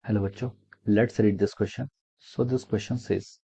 Hello bachcho, let's read this question. So this question says,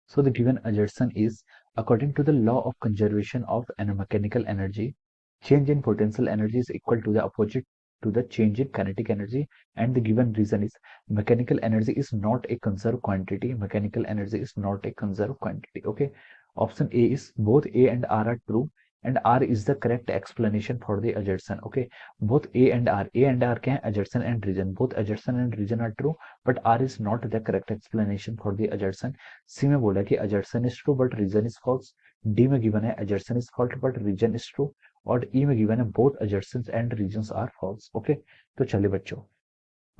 so the given assertion is, according to the law of conservation of mechanical energy, change in potential energy is equal to the opposite to the change in kinetic energy, and the given reason is mechanical energy is not a conserved quantity. Mechanical energy is not a conserved quantity. Okay. Option A is both A and R are true, and R is the correct explanation for the assertion. Okay. Both A and R क्या है? Assertion and reason. Both assertion and reason are true, but R is not the correct explanation for the assertion. C में बोला कि assertion is true but reason is false. D में given है assertion is false but reason is true. और E में given है both assertions and reasons are false. Okay, तो चलिए बच्चों,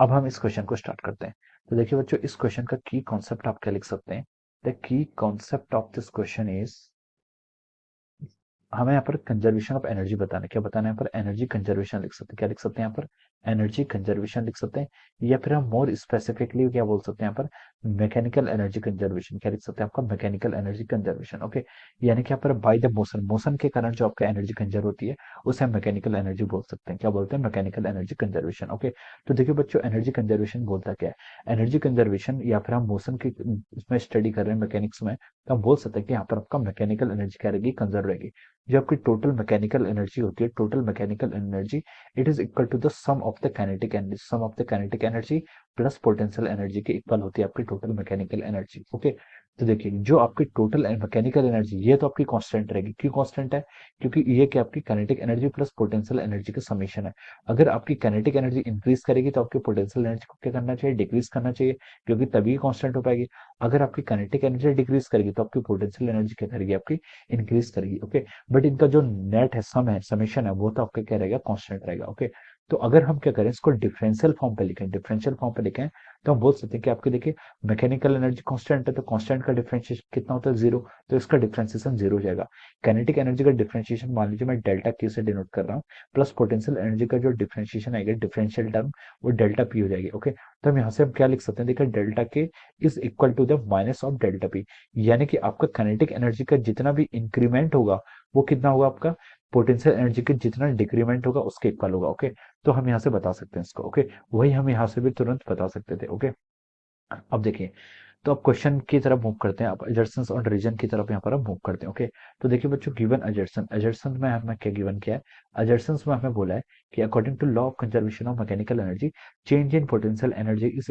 अब हम इस क्वेश्चन को स्टार्ट करते हैं। तो देखिए बच्चों, इस क्वेश्चन का की कॉन्सेप्ट आप क्या लिख सकते हैं? The key concept of this question is, हमें यहाँ पर कंजर्वेशन ऑफ एनर्जी बताना है। क्या बताना है यहाँ पर? एनर्जी कंजर्वेशन लिख सकते हैं। क्या लिख सकते हैं यहाँ पर? एनर्जी कंजर्वेशन लिख सकते हैं, या फिर हम मोर स्पेसिफिकली क्या बोल सकते हैं यहाँ पर? Mechanical energy conservation. क्या लिख सकते हैं आपका? Mechanical energy conservation. ओके, यानी कि यहाँ पर बाय द मोशन, मोशन के कारण जो आपका एनर्जी कंजर्व होती है उसे हम मैकेनिकल एनर्जी बोल सकते हैं। क्या बोलते हैं? Mechanical energy conservation. ओके, तो देखिए बच्चों, एनर्जी कंजर्वेशन बोलता क्या है? एनर्जी कंजर्वेशन, या फिर हम मोशन की इसमें स्टडी कर रहे हैं मैकेनिक्स में, तो हम बोल सकते हैं कि यहाँ पर आपका मैकेनिकल एनर्जी क्या रहेगी? कंजर्व रहेगी। जो आपकी टोटल मैकेनिकल एनर्जी होती है, total mechanical energy, it is equal to the sum of the kinetic energy. Sum of the kinetic energy plus potential energy के इक्वल होती है आपकी टोटल मैकेनिकल एनर्जी। ओके, तो देखिए जो आपकी टोटल मैकेनिकल एनर्जी, ये तो आपकी कांस्टेंट रहेगी। क्यों कांस्टेंट है? क्योंकि ये क्या आपकी kinetic energy plus potential energy का समीशन है। अगर आपकी काइनेटिक एनर्जी इंक्रीज करेगी तो आपकी पोटेंशियल एनर्जी को क्या करना चाहिए? डिक्रीज करना चाहिए, क्योंकि तभी कांस्टेंट हो पाएगी। अगर आपकी काइनेटिक एनर्जी डिक्रीज करेगी तो आपकी पोटेंशियल एनर्जी क्या करेगी? आपकी इंक्रीज करेगी। ओके, बट इनका जो नेट है, सम है, समेशन है, वो तो आपका क्या रहेगा? कांस्टेंट रहेगा। ओके, तो अगर हम क्या करें, इसको डिफरेंशियल फॉर्म पे लिखें, डिफरेंशियल फॉर्म पे लिखें, तो हम बोल सकते हैं कि आपके देखिए मैकेनिकल एनर्जी कांस्टेंट है, तो कांस्टेंट का डिफरेंशिएशन कितना होता है? जीरो, तो इसका डिफरेंशिएशन जीरो हो जाएगा। काइनेटिक एनर्जी का डिफरेंशिएशन मान लीजिए मैं डेल्टा क्यू से डिनोट कर रहा हूँ, प्लस पोटेंशियल एनर्जी का जो डिफरेंशिएशन आएगा, डिफरेंशियल टर्म, वो डेल्टा पी हो जाएगी। ओके, तो हम यहाँ से हम क्या लिख सकते हैं? देखिए delta K is equal to the minus of delta P, यानी कि आपका काइनेटिक एनर्जी का जितना भी इंक्रीमेंट होगा वो कितना होगा? आपका पोटेंशियल एनर्जी के जितना डिक्रीमेंट होगा उसके इक्वल होगा। ओके, तो हम यहाँ से बता सकते हैं इसको। ओके, वही हम यहाँ से भी तुरंत बता सकते थे। ओके, अब देखिए, तो अब क्वेश्चन की तरफ मूव करते हैं। अब एजर्शंस और रीजन की तरफ यहाँ पर अब मूव करते हैं। ओके, तो देखिए बच्चों, गिवन एजर्शन, एजर्शन में हमें क्या गिवन किया है? एजर्शंस में हमें बोला है कि according to law of conservation of mechanical energy, change in potential energy is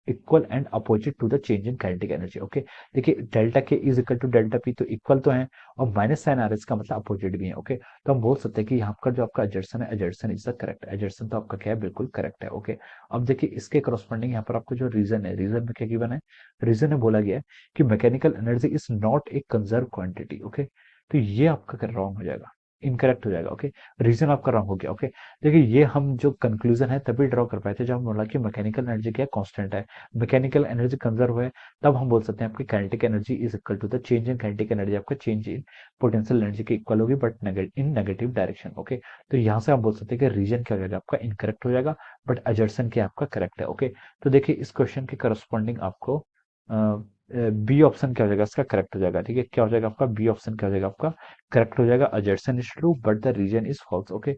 equal and opposite to the change in kinetic energy. Okay, देखिए delta K is equal to delta P, तो equal तो है, और minus sign are, इसका मतलब opposite भी है। Okay, तो हम बोल सकते हैं कि यहाँ का जो आपका एजर्शन है, assertion is the correct. Assertion तो आपका क्या है? बिल्कुल करेक्ट है। ओके, अब देखिए इसके करस्पॉन्डिंग यहाँ पर आपको जो रीजन है, रीजन में क्या गिवन है? रीजन में बोला गया है कि mechanical energy is not a conserve quantity. Okay, तो ये आपका रॉन्ग हो जाएगा, इनकरेक्ट हो जाएगा। ओके, रीजन आपका रॉन्ग हो गया। ओके, देखिए ये हम जो कंक्लूजन है तभी ड्रॉ कर पाए थे जब हम बोला कि मैकेनिकल एनर्जी क्या है? कांस्टेंट है, मैकेनिकल एनर्जी कंजर्व है, तब हम बोल सकते हैं आपकी kinetic energy is equal to the change in kinetic energy, आपका चेंज इन पोटेंशियल एनर्जी के इक्वल होगी, but in negative direction. Okay, तो यहाँ से हम बोल सकते हैं कि रीजन क्या हो जाएगा? आपका इनकरेक्ट हो जाएगा, बट अजर्सन क्या आपका करेक्ट है। ओके, तो देखिए इस क्वेश्चन के करस्पॉन्डिंग आपको बी ऑप्शन क्या हो जाएगा? इसका करेक्ट हो जाएगा। ठीक है, क्या हो जाएगा आपका? बी ऑप्शन क्या हो जाएगा आपका? करेक्ट हो जाएगा। Assertion is true but the reason is false. Okay,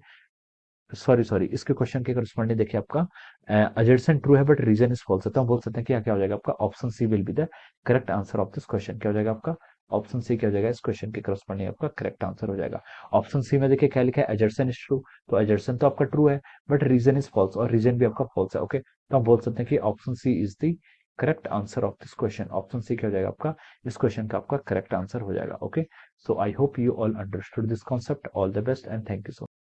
sorry sorry, इसके क्वेश्चन के करस्पॉन्डिंग देखिए आपका अजर्सन ट्रू है बट रीजन इज फॉल्स है, तो हम बोल सकते हैं कि क्या हो जाएगा आपका? Option C will be the correct answer of this question. क्या हो जाएगा आपका? ऑप्शन सी क्या हो जाएगा? इस क्वेश्चन के करस्पॉन्डिंग आपका करेक्ट आंसर हो जाएगा। ऑप्शन सी में देखिए क्या लिखा है? अजर्सन इज ट्रू, तो अजर्सन तो आपका ट्रू है, बट रीजन इज फॉल्स, और रीजन भी आपका फॉल्स है। ओके, तो हम बोल सकते हैं कि option C is the correct answer of this question. Option C क्या हो जाएगा आपका? इस क्वेश्चन का आपका करेक्ट आंसर हो जाएगा। Okay, so I hope you all understood this concept. All the best and thank you so